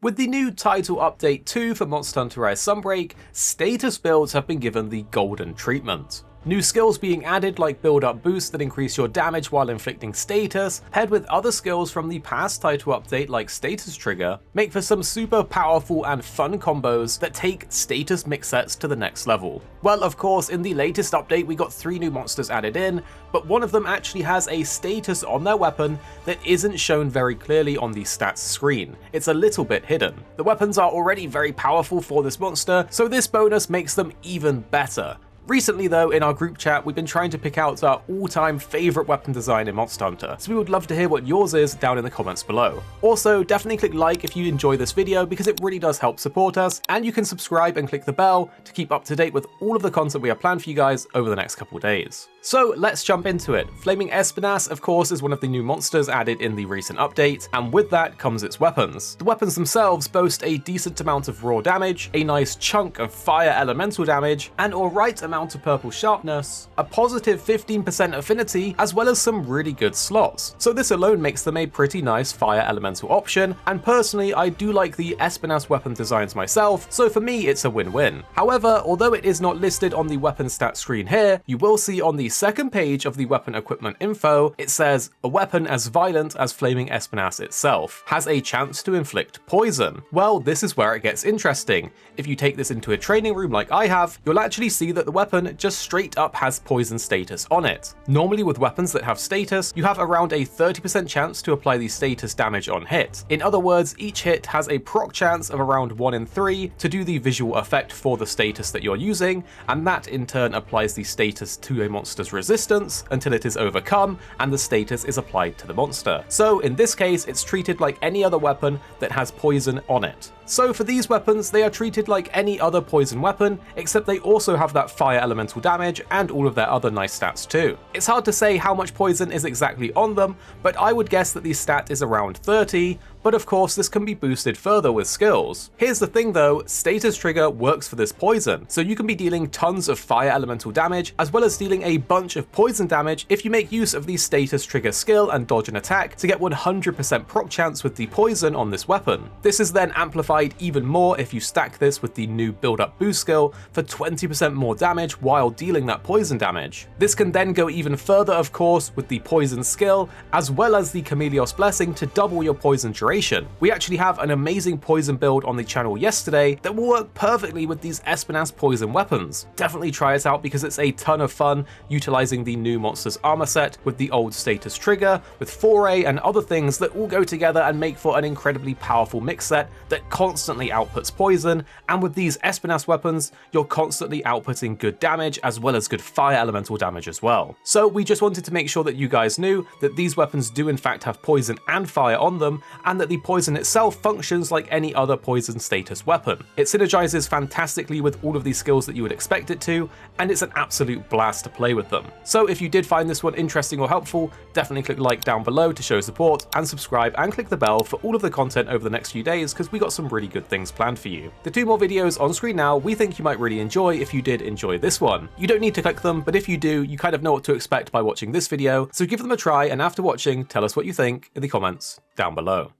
With the new title update 2 for Monster Hunter Rise Sunbreak, status builds have been given the golden treatment. New skills being added like build-up boosts that increase your damage while inflicting status, paired with other skills from the past title update like status trigger, make for some super powerful and fun combos that take status mix sets to the next level. Well, of course, in the latest update we got 3 new monsters added in, but one of them actually has a status on their weapon that isn't shown very clearly on the stats screen. It's a little bit hidden. The weapons are already very powerful for this monster, so this bonus makes them even better. Recently though, in our group chat, we've been trying to pick out our all-time favourite weapon design in Monster Hunter, so we would love to hear what yours is down in the comments below. Also, definitely click like if you enjoy this video because it really does help support us, and you can subscribe and click the bell to keep up to date with all of the content we have planned for you guys over the next couple days. So let's jump into it. Flaming Espinas, of course, is one of the new monsters added in the recent update, and with that comes its weapons. The weapons themselves boast a decent amount of raw damage, a nice chunk of fire elemental damage, an alright amount of purple sharpness, a positive 15% affinity, as well as some really good slots. So this alone makes them a pretty nice fire elemental option, and personally I do like the Espinas weapon designs myself, so for me it's a win-win. However, although it is not listed on the weapon stat screen here, you will see on the second page of the weapon equipment info, it says, a weapon as violent as Flaming Espinas itself has a chance to inflict poison. Well, this is where it gets interesting. If you take this into a training room like I have, you'll actually see that the weapon just straight up has poison status on it. Normally with weapons that have status, you have around a 30% chance to apply the status damage on hit. In other words, each hit has a proc chance of around 1 in 3 to do the visual effect for the status that you're using, and that in turn applies the status to a monster's resistance until it is overcome and the status is applied to the monster. So in this case, it's treated like any other weapon that has poison on it. So for these weapons, they are treated like any other poison weapon, except they also have that fire elemental damage and all of their other nice stats too. It's hard to say how much poison is exactly on them, but I would guess that the stat is around 30, but of course this can be boosted further with skills. Here's the thing though, status trigger works for this poison, so you can be dealing tons of fire elemental damage as well as dealing a bunch of poison damage if you make use of the status trigger skill and dodge an attack to get 100% proc chance with the poison on this weapon. This is then amplified even more if you stack this with the new build up boost skill for 20% more damage while dealing that poison damage. This can then go even further of course with the poison skill as well as the Chameleos blessing to double your poison duration. We actually have an amazing poison build on the channel yesterday that will work perfectly with these Espinas poison weapons. Definitely try it out because it's a ton of fun utilizing the new monsters armor set with the old status trigger, with foray and other things that all go together and make for an incredibly powerful mix set that constantly outputs poison, and with these Espinas weapons you're constantly outputting good damage as well as good fire elemental damage as well. So we just wanted to make sure that you guys knew that these weapons do in fact have poison and fire on them, and that the poison itself functions like any other poison status weapon. It synergizes fantastically with all of these skills that you would expect it to, and it's an absolute blast to play with them. So if you did find this one interesting or helpful, definitely click like down below to show support, and subscribe and click the bell for all of the content over the next few days because we got some really good things planned for you. The 2 more videos on screen now we think you might really enjoy if you did enjoy this one. You don't need to click them, but if you do, you kind of know what to expect by watching this video, so give them a try and after watching, tell us what you think in the comments down below.